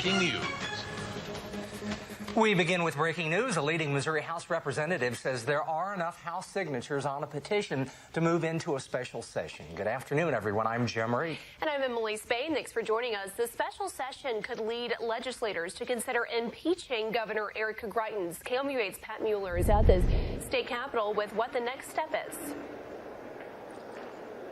Breaking news. We begin with breaking news. A leading Missouri House representative says there are enough House signatures on a petition to move into a special session. Good afternoon, everyone. I'm Jim Reed. And I'm Emily Spain. Thanks for joining us. The special session could lead legislators to consider impeaching Governor Eric Greitens. KOMU8's Pat Mueller is at the state capitol with what the next step is.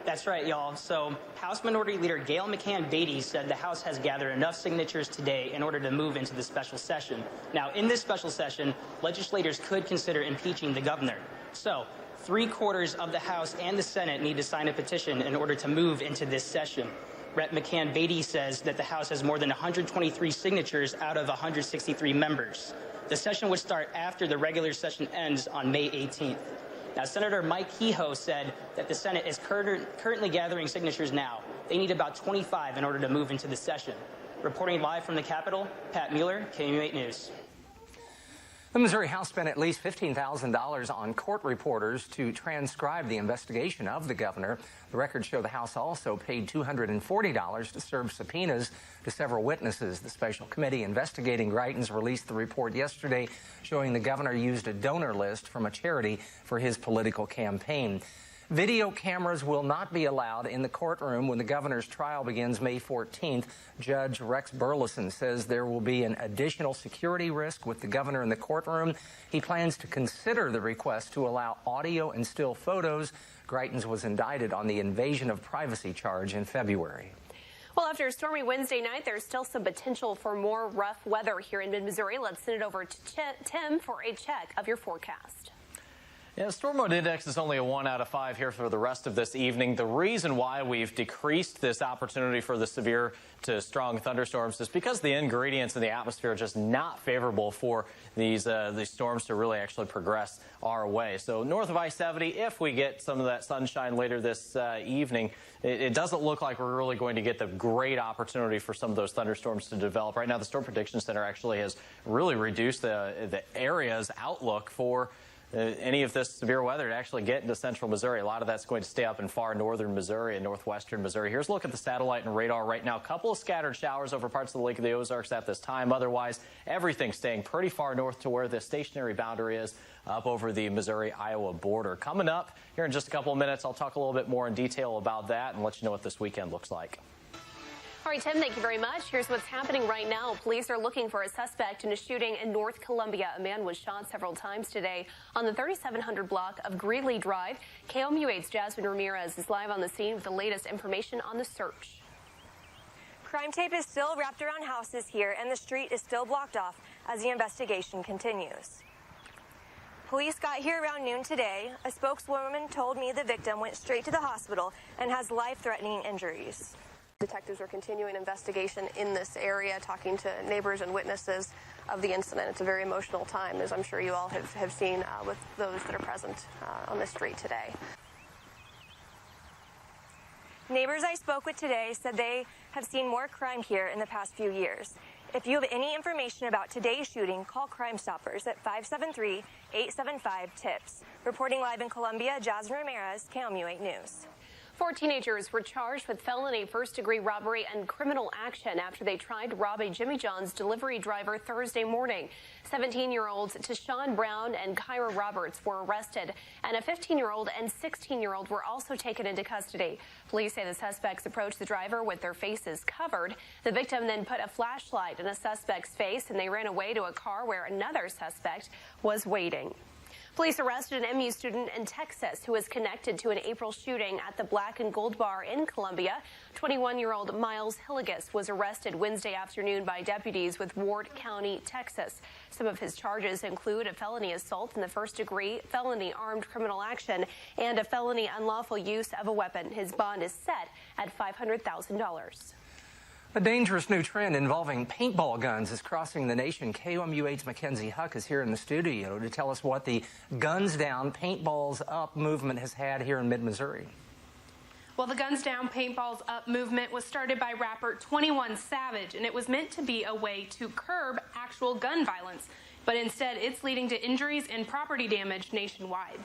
That's right, y'all. So House Minority Leader Gail McCann Beatty said the House has gathered enough signatures today in order to move into the special session. Now, in this special session, legislators could consider impeaching the governor. So 3/4 of the House and the Senate need to sign a petition in order to move into this session. Rep. McCann Beatty says that the House has more than 123 signatures out of 163 members. The session would start after the regular session ends on May 18th. Now, Senator Mike Kehoe said that the Senate is currently gathering signatures now. They need about 25 in order to move into the session. Reporting live from the Capitol, Pat Mueller, KOMU8 News. The Missouri House spent at least $15,000 on court reporters to transcribe the investigation of the governor. The records show the House also paid $240 to serve subpoenas to several witnesses. The special committee investigating Greitens released the report yesterday showing the governor used a donor list from a charity for his political campaign. Video cameras will not be allowed in the courtroom when the governor's trial begins May 14th. Judge Rex Burleson says there will be an additional security risk with the governor in the courtroom. He plans to consider the request to allow audio and still photos. Greitens was indicted on the invasion of privacy charge in February. Well, after a stormy Wednesday night, there's still some potential for more rough weather here in mid-Missouri. Let's send it over to Tim for a check of your forecast. Yeah, storm mode index is only a 1 out of 5 here for the rest of this evening. The reason why we've decreased this opportunity for the severe to strong thunderstorms is because the ingredients in the atmosphere are just not favorable for these storms to really actually progress our way. So north of I-70, if we get some of that sunshine later this evening, it doesn't look like we're really going to get the great opportunity for some of those thunderstorms to develop. Right now, the Storm Prediction Center actually has really reduced the area's outlook for any of this severe weather to actually get into central Missouri. A lot of that's going to stay up in far northern Missouri and northwestern Missouri. Here's a look at the satellite and radar right now. A couple of scattered showers over parts of the Lake of the Ozarks at this time. Otherwise, everything staying pretty far north to where the stationary boundary is up over the Missouri-Iowa border. Coming up here in just a couple of minutes, I'll talk a little bit more in detail about that and let you know what this weekend looks like. All right, Tim, thank you very much. Here's what's happening right now. Police are looking for a suspect in a shooting in North Columbia. A man was shot several times today on the 3700 block of Greeley Drive. KOMU8's Jasmine Ramirez is live on the scene with the latest information on the search. Crime tape is still wrapped around houses here, and the street is still blocked off as the investigation continues. Police got here around noon today. A spokeswoman told me the victim went straight to the hospital and has life-threatening injuries. Detectives are continuing investigation in this area, talking to neighbors and witnesses of the incident. It's a very emotional time, as I'm sure you all have seen with those that are present on the street today. Neighbors I spoke with today said they have seen more crime here in the past few years. If you have any information about today's shooting, call Crime Stoppers at 573-875-TIPS. Reporting live in Columbia, Jasmine Ramirez, KOMU8 News. 4 teenagers were charged with felony first-degree robbery and criminal action after they tried to rob a Jimmy John's delivery driver Thursday morning. 17-year-olds Tashawn Brown and Kyra Roberts were arrested, and a 15-year-old and 16-year-old were also taken into custody. Police say the suspects approached the driver with their faces covered. The victim then put a flashlight in a suspect's face, and they ran away to a car where another suspect was waiting. Police arrested an MU student in Texas who was connected to an April shooting at the Black and Gold Bar in Columbia. 21-year-old Miles Hilligus was arrested Wednesday afternoon by deputies with Ward County, Texas. Some of his charges include a felony assault in the first degree, felony armed criminal action, and a felony unlawful use of a weapon. His bond is set at $500,000. A dangerous new trend involving paintball guns is crossing the nation. KOMU8's Mackenzie Huck is here in the studio to tell us what the Guns Down, Paintballs Up movement has had here in mid-Missouri. Well, the Guns Down, Paintballs Up movement was started by rapper 21 Savage, and it was meant to be a way to curb actual gun violence. But instead, it's leading to injuries and property damage nationwide.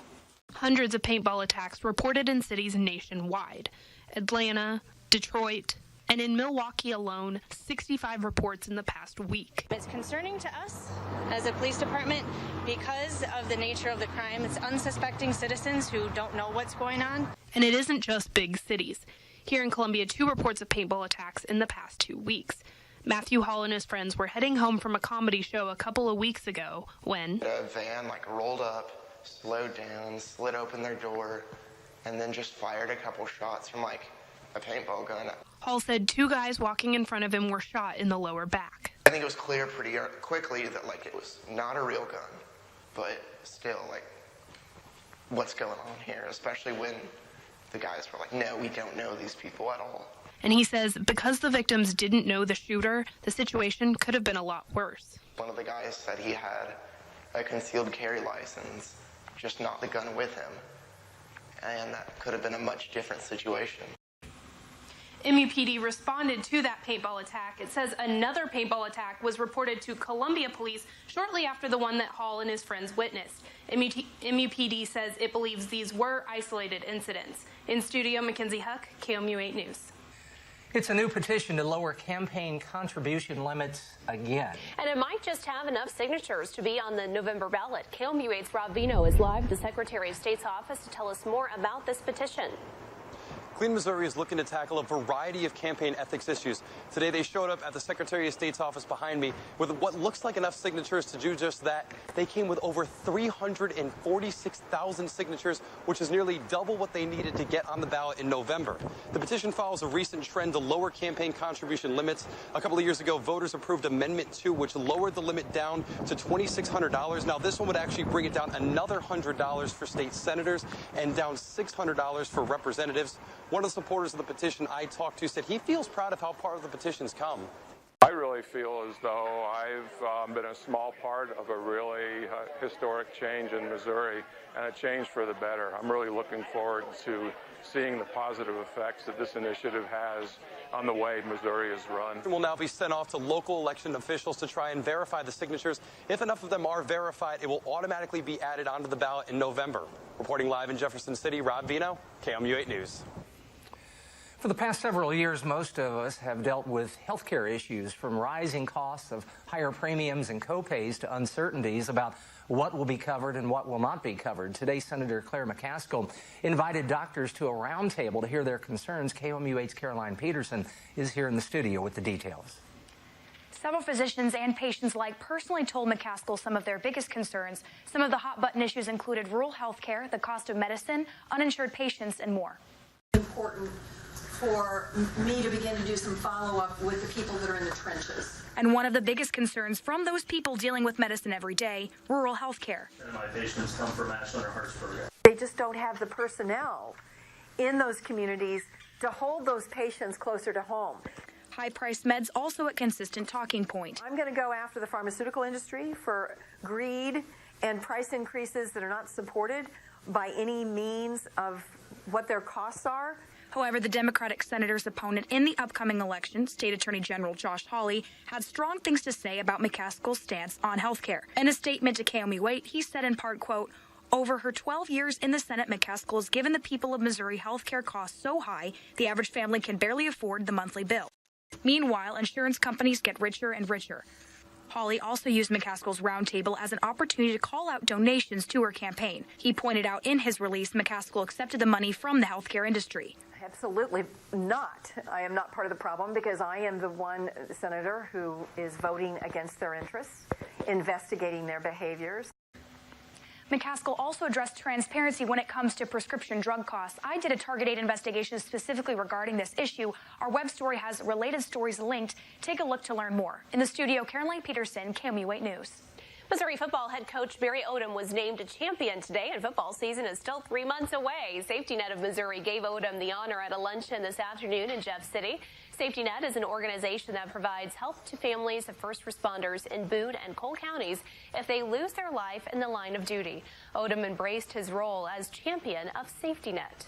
Hundreds of paintball attacks reported in cities nationwide. Atlanta, Detroit, And in Milwaukee alone, 65 reports in the past week. It's concerning to us as a police department because of the nature of the crime. It's unsuspecting citizens who don't know what's going on. And it isn't just big cities. Here in Columbia, 2 reports of paintball attacks in the past 2 weeks. Matthew Hall and his friends were heading home from a comedy show a couple of weeks ago when a van rolled up, slowed down, slid open their door, and then just fired a couple shots from a paintball gun. Hall said 2 guys walking in front of him were shot in the lower back. I think it was clear pretty quickly that it was not a real gun, but still what's going on here, especially when the guys were no, we don't know these people at all. And he says because the victims didn't know the shooter, the situation could have been a lot worse. One of the guys said he had a concealed carry license, just not the gun with him. And that could have been a much different situation. MUPD responded to that paintball attack. It says another paintball attack was reported to Columbia police shortly after the one that Hall and his friends witnessed. MUPD says it believes these were isolated incidents. In studio, Mackenzie Huck, KOMU8 News. It's a new petition to lower campaign contribution limits again. And it might just have enough signatures to be on the November ballot. KOMU8's Rob Vino is live at the Secretary of State's office to tell us more about this petition. Clean Missouri is looking to tackle a variety of campaign ethics issues. Today they showed up at the Secretary of State's office behind me with what looks like enough signatures to do just that. They came with over 346,000 signatures, which is nearly double what they needed to get on the ballot in November. The petition follows a recent trend to lower campaign contribution limits. A couple of years ago, voters approved Amendment 2, which lowered the limit down to $2,600. Now, this one would actually bring it down another $100 for state senators and down $600 for representatives. One of the supporters of the petition I talked to said he feels proud of how far the petition's come. I really feel as though I've been a small part of a really historic change in Missouri, and a change for the better. I'm really looking forward to seeing the positive effects that this initiative has on the way Missouri is run. It will now be sent off to local election officials to try and verify the signatures. If enough of them are verified, it will automatically be added onto the ballot in November. Reporting live in Jefferson City, Rob Vino, KOMU8 News. For the past several years, most of us have dealt with healthcare issues, from rising costs of higher premiums and copays to uncertainties about what will be covered and what will not be covered. Today, Senator Claire McCaskill invited doctors to a roundtable to hear their concerns. KOMU8's Caroline Peterson is here in the studio with the details. Several physicians and patients alike personally told McCaskill some of their biggest concerns. Some of the hot-button issues included rural health care, the cost of medicine, uninsured patients, and more. Important for me to begin to do some follow-up with the people that are in the trenches. And one of the biggest concerns from those people dealing with medicine every day, rural health care. My patients come from Ashland or Hartsburg. They just don't have the personnel in those communities to hold those patients closer to home. High-priced meds also a consistent talking point. I'm going to go after the pharmaceutical industry for greed and price increases that are not supported by any means of what their costs are. However, the Democratic senator's opponent in the upcoming election, State Attorney General Josh Hawley, had strong things to say about McCaskill's stance on health care. In a statement to KOMU8, he said in part, quote, "Over her 12 years in the Senate, McCaskill has given the people of Missouri health care costs so high, the average family can barely afford the monthly bill. Meanwhile, insurance companies get richer and richer." Hawley also used McCaskill's roundtable as an opportunity to call out donations to her campaign. He pointed out in his release McCaskill accepted the money from the healthcare industry. Absolutely not. I am not part of the problem because I am the one senator who is voting against their interests, investigating their behaviors. McCaskill also addressed transparency when it comes to prescription drug costs. I did a Target 8 investigation specifically regarding this issue. Our web story has related stories linked. Take a look to learn more. In the studio, Caroline Peterson, KOMU8 News. Missouri football head coach Barry Odom was named a champion today, and football season is still 3 months away. Safety Net of Missouri gave Odom the honor at a luncheon this afternoon in Jeff City. Safety Net is an organization that provides help to families of first responders in Boone and Cole counties if they lose their life in the line of duty. Odom embraced his role as champion of Safety Net.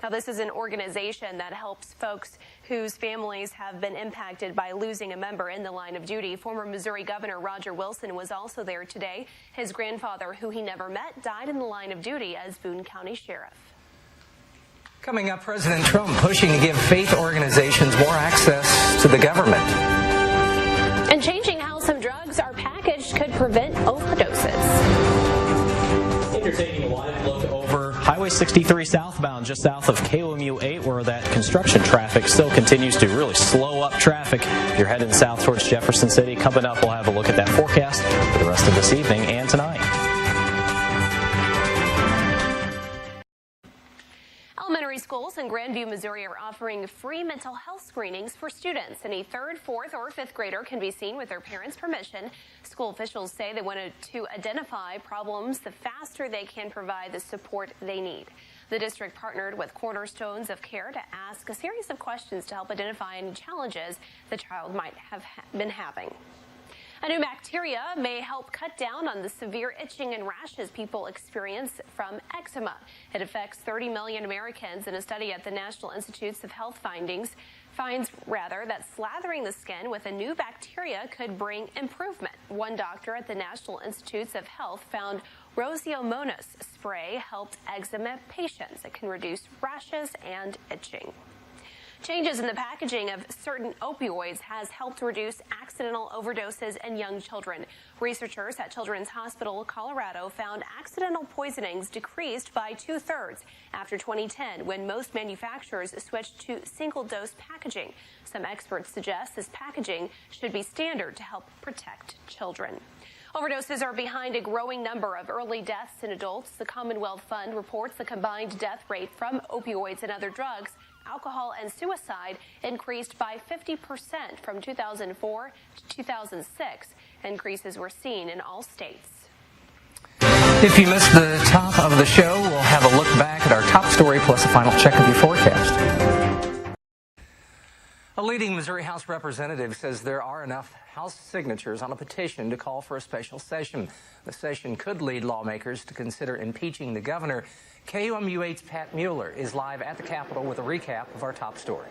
Now, this is an organization that helps folks whose families have been impacted by losing a member in the line of duty. Former Missouri Governor Roger Wilson was also there today. His grandfather, who he never met, died in the line of duty as Boone County Sheriff. Coming up, President Trump pushing to give faith organizations more access to the government. And changing how some drugs are packaged could prevent overdoses. If you're taking a live look over Highway 63 southbound, just south of KOMU 8, where that construction traffic still continues to really slow up traffic. If you're heading south towards Jefferson City, coming up, we'll have a look at that forecast for the rest of this evening and tonight. Elementary schools in Grandview, Missouri are offering free mental health screenings for students. Any 3rd, 4th, or 5th grader can be seen with their parents' permission. School officials say they wanted to identify problems the faster they can provide the support they need. The district partnered with Cornerstones of Care to ask a series of questions to help identify any challenges the child might have been having. A new bacteria may help cut down on the severe itching and rashes people experience from eczema. It affects 30 million Americans, and a study at the National Institutes of Health finds that slathering the skin with a new bacteria could bring improvement. One doctor at the National Institutes of Health found Roseomonas spray helped eczema patients. It can reduce rashes and itching. Changes in the packaging of certain opioids has helped reduce accidental overdoses in young children. Researchers at Children's Hospital Colorado found accidental poisonings decreased by 2/3 after 2010, when most manufacturers switched to single-dose packaging. Some experts suggest this packaging should be standard to help protect children. Overdoses are behind a growing number of early deaths in adults. The Commonwealth Fund reports the combined death rate from opioids and other drugs, alcohol, and suicide increased by 50% from 2004 to 2006. Increases were seen in all states. If you missed the top of the show, we'll have a look back at our top story plus a final check of your forecast. A leading Missouri House representative says there are enough House signatures on a petition to call for a special session. The session could lead lawmakers to consider impeaching the governor. KOMU8's Pat Mueller is live at the Capitol with a recap of our top story.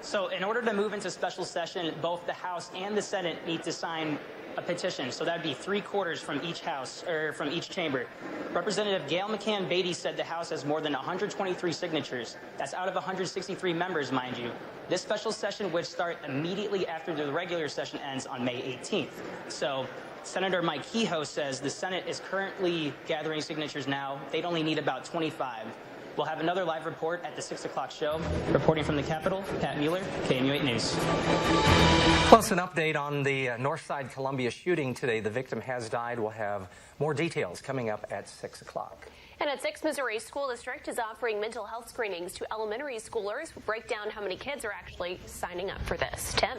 So in order to move into special session, both the House and the Senate need to sign a petition. So that'd be 3/4 from each house, or from each chamber. Representative Gail McCann Beatty said the House has more than 123 signatures. That's out of 163 members, mind you. This special session would start immediately after the regular session ends on May 18th. So Senator Mike Kehoe says the Senate is currently gathering signatures now. They'd only need about 25. We'll have another live report at the 6 o'clock show. Reporting from the Capitol, Pat Mueller, KOMU8 News. Plus an update on the Northside Columbia shooting today. The victim has died. We'll have more details coming up at 6 o'clock. And at 6, Missouri School District is offering mental health screenings to elementary schoolers. We'll break down how many kids are actually signing up for this. Tim.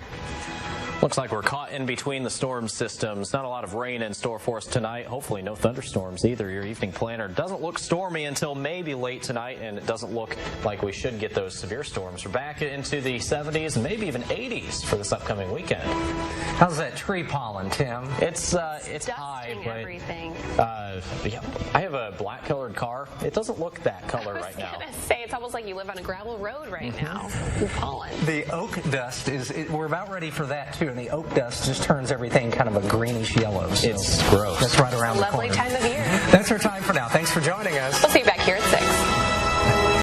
Looks like we're caught in between the storm systems. Not a lot of rain in store for us tonight. Hopefully no thunderstorms either. Your evening planner doesn't look stormy until maybe late tonight, and it doesn't look like we should get those severe storms. We're back into the 70s and maybe even 80s for this upcoming weekend. How's that tree pollen, Tim? It's high, but everything. Yeah, I have a black colored car. It doesn't look that color right now. I was going to say, it's almost like you live on a gravel road right now. Pollen. The oak dust we're about ready for that too, and the oak dust just turns everything kind of a greenish yellow. So it's gross. That's right around the corner. Lovely time of year. That's our time for now. Thanks for joining us. We'll see you back here at 6.